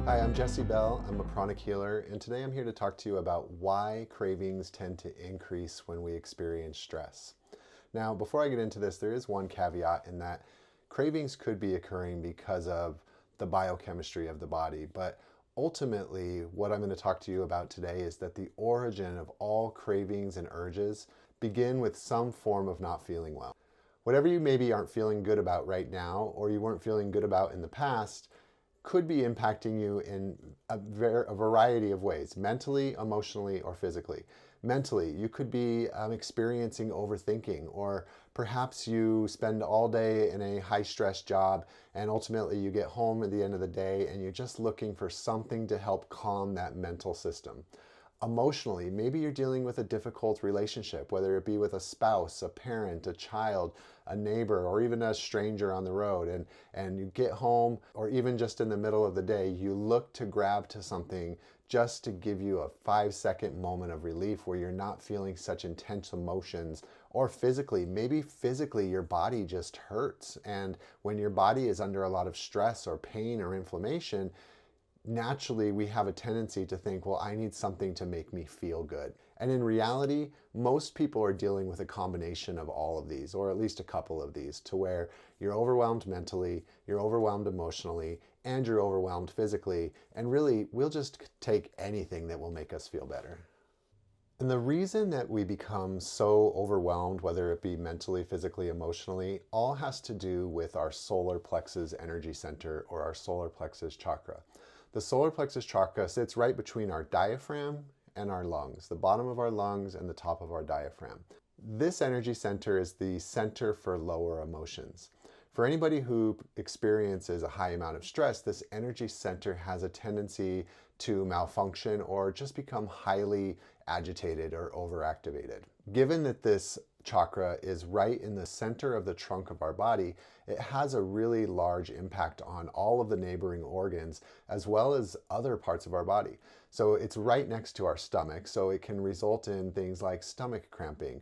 Hi, I'm Jesse Bell. I'm a pranic healer, and today I'm here to talk to you about why cravings tend to increase when we experience stress. Now, before I get into this, there is one caveat in that cravings could be occurring because of the biochemistry of the body, but ultimately, what I'm going to talk to you about today is that the origin of all cravings and urges begin with some form of not feeling well. Whatever you maybe aren't feeling good about right now, or you weren't feeling good about in the past, could be impacting you in a variety of ways, mentally, emotionally, or physically. Mentally, you could be experiencing overthinking, or perhaps you spend all day in a high-stress job and ultimately you get home at the end of the day and you're just looking for something to help calm that mental system. Emotionally, maybe you're dealing with a difficult relationship, whether it be with a spouse, a parent, a child, a neighbor, or even a stranger on the road, and you get home, or even just in the middle of the day, you look to grab to something just to give you a 5-second moment of relief where you're not feeling such intense emotions. Or physically, maybe physically your body just hurts, and when your body is under a lot of stress or pain or inflammation, naturally we have a tendency to think, well, I need something to make me feel good. And in reality, most people are dealing with a combination of all of these, or at least a couple of these, to where you're overwhelmed mentally, you're overwhelmed emotionally, and you're overwhelmed physically. And really, we'll just take anything that will make us feel better. And the reason that we become so overwhelmed, whether it be mentally, physically, emotionally, all has to do with our solar plexus energy center, or our solar plexus chakra. The solar plexus chakra sits right between our diaphragm and our lungs, the bottom of our lungs and the top of our diaphragm. This energy center is the center for lower emotions. For anybody who experiences a high amount of stress, this energy center has a tendency to malfunction or just become highly agitated or overactivated. Given that this chakra is right in the center of the trunk of our body, it has a really large impact on all of the neighboring organs as well as other parts of our body. So it's right next to our stomach, so it can result in things like stomach cramping,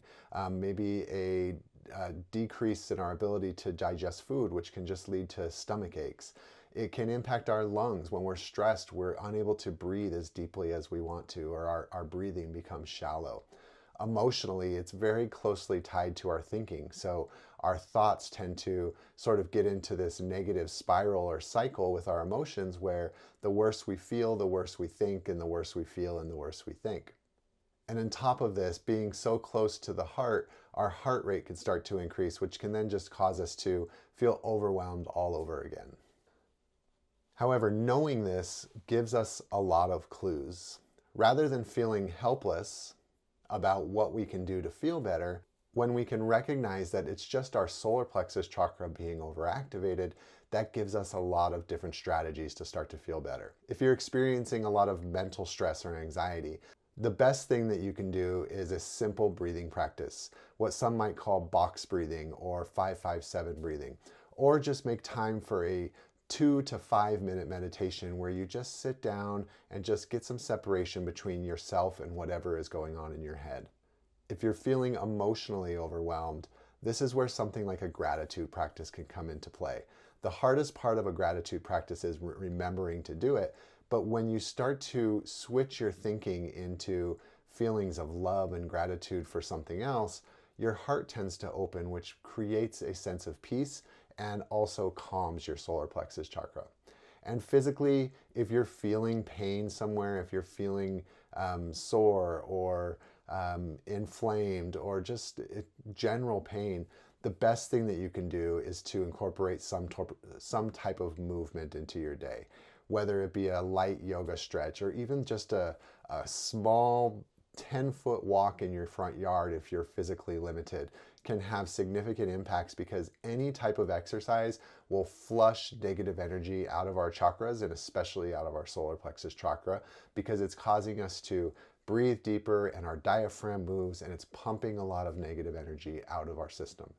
maybe a decrease in our ability to digest food, which can just lead to stomach aches. It can impact our lungs. When we're stressed, we're unable to breathe as deeply as we want to, or our breathing becomes shallow. Emotionally, it's very closely tied to our thinking. So our thoughts tend to sort of get into this negative spiral or cycle with our emotions where the worse we feel, the worse we think, and the worse we feel, and the worse we think. And on top of this, being so close to the heart, our heart rate can start to increase, which can then just cause us to feel overwhelmed all over again. However, knowing this gives us a lot of clues. Rather than feeling helpless about what we can do to feel better, when we can recognize that it's just our solar plexus chakra being overactivated, that gives us a lot of different strategies to start to feel better. If you're experiencing a lot of mental stress or anxiety, the best thing that you can do is a simple breathing practice, what some might call box breathing or 5-5-7 breathing, or just make time for a 2 to 5 minute meditation where you just sit down and just get some separation between yourself and whatever is going on in your head. If you're feeling emotionally overwhelmed, this is where something like a gratitude practice can come into play. The hardest part of a gratitude practice is remembering to do it, but when you start to switch your thinking into feelings of love and gratitude for something else, your heart tends to open, which creates a sense of peace and also calms your solar plexus chakra. And physically, if you're feeling pain somewhere, if you're feeling sore or inflamed or just general pain, the best thing that you can do is to incorporate some type of movement into your day, whether it be a light yoga stretch or even just a small 10-foot walk in your front yard if you're physically limited can have significant impacts, because any type of exercise will flush negative energy out of our chakras and especially out of our solar plexus chakra, because it's causing us to breathe deeper and our diaphragm moves and it's pumping a lot of negative energy out of our system.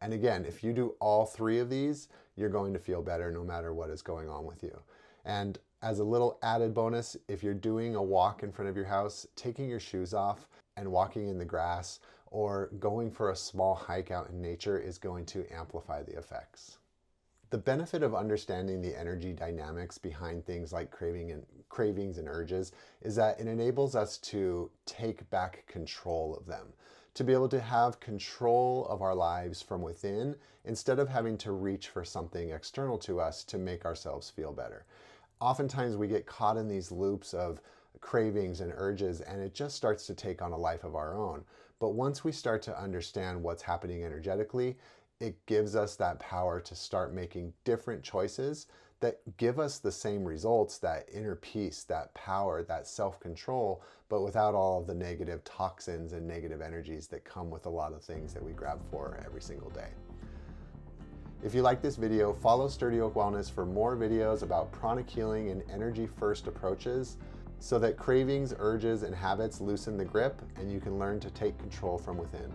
And again, if you do all three of these, you're going to feel better no matter what is going on with you. And as a little added bonus, if you're doing a walk in front of your house, taking your shoes off and walking in the grass or going for a small hike out in nature is going to amplify the effects. The benefit of understanding the energy dynamics behind things like cravings and urges is that it enables us to take back control of them, to be able to have control of our lives from within instead of having to reach for something external to us to make ourselves feel better. Oftentimes we get caught in these loops of cravings and urges, and it just starts to take on a life of our own. But once we start to understand what's happening energetically, it gives us that power to start making different choices that give us the same results, that inner peace, that power, that self-control, but without all of the negative toxins and negative energies that come with a lot of things that we grab for every single day. If you like this video, follow Sturdy Oak Wellness for more videos about pranic healing and energy-first approaches so that cravings, urges, and habits loosen the grip and you can learn to take control from within.